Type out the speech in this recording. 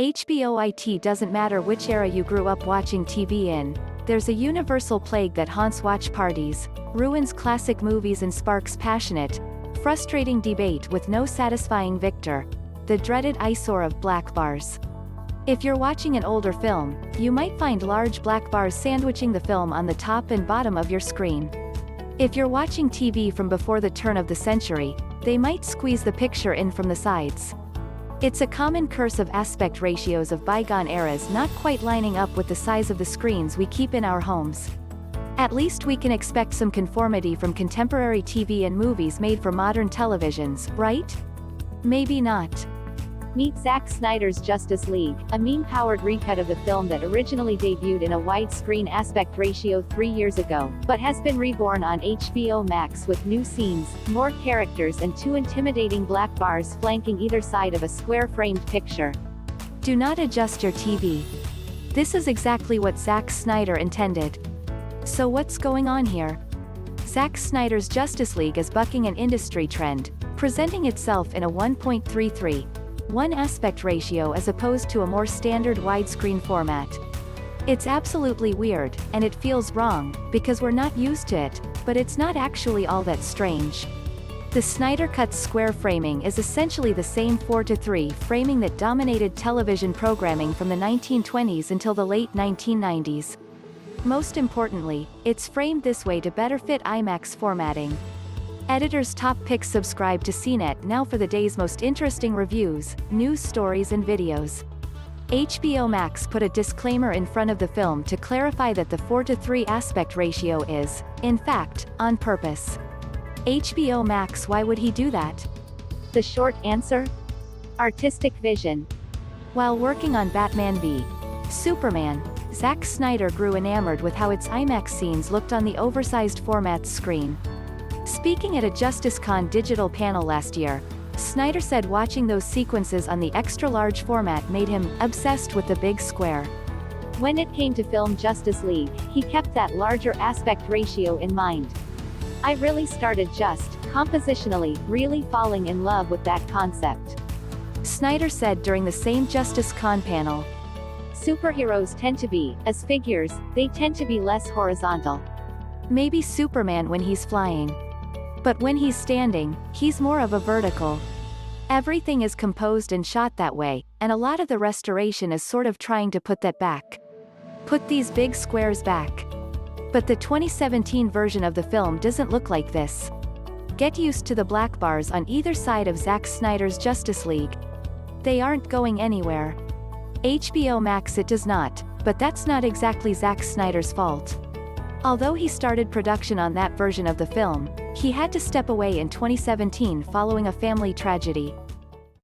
It doesn't matter which era you grew up watching TV in, there's a universal plague that haunts watch parties, ruins classic movies and sparks passionate, frustrating debate with no satisfying victor: the dreaded eyesore of black bars. If you're watching an older film, you might find large black bars sandwiching the film on the top and bottom of your screen. If you're watching TV from before the turn of the century, they might squeeze the picture in from the sides. It's a common curse of aspect ratios of bygone eras not quite lining up with the size of the screens we keep in our homes. At least we can expect some conformity from contemporary TV and movies made for modern televisions, right? Maybe not. Meet Zack Snyder's Justice League, a meme-powered recut of the film that originally debuted in a widescreen aspect ratio 3 years ago, but has been reborn on HBO Max with new scenes, more characters and 2 intimidating black bars flanking either side of a square-framed picture. Do not adjust your TV. This is exactly what Zack Snyder intended. So what's going on here? Zack Snyder's Justice League is bucking an industry trend, presenting itself in a 1.33:1 aspect ratio as opposed to a more standard widescreen format. It's absolutely weird, and it feels wrong, because we're not used to it, but it's not actually all that strange. The Snyder Cut's square framing is essentially the same 4:3 framing that dominated television programming from the 1920s until the late 1990s. Most importantly, it's framed this way to better fit IMAX formatting. Editor's top picks. Subscribe to CNET now for the day's most interesting reviews, news stories and videos. HBO Max put a disclaimer in front of the film to clarify that the 4:3 aspect ratio is, in fact, on purpose. HBO Max, why would he do that? The short answer? Artistic vision. While working on Batman v Superman, Zack Snyder grew enamored with how its IMAX scenes looked on the oversized format screen. Speaking at a JusticeCon digital panel last year, Snyder said watching those sequences on the extra-large format made him obsessed with the big square. When it came to film Justice League, he kept that larger aspect ratio in mind. I really started just, compositionally, really falling in love with that concept. Snyder said during the same JusticeCon panel. Superheroes tend to be, as figures, they tend to be less horizontal. Maybe Superman when he's flying. But when he's standing, he's more of a vertical. Everything is composed and shot that way, and a lot of the restoration is sort of trying to put that back. Put these big squares back. But the 2017 version of the film doesn't look like this. Get used to the black bars on either side of Zack Snyder's Justice League. They aren't going anywhere. HBO Max it does not, but that's not exactly Zack Snyder's fault. Although he started production on that version of the film, he had to step away in 2017 following a family tragedy.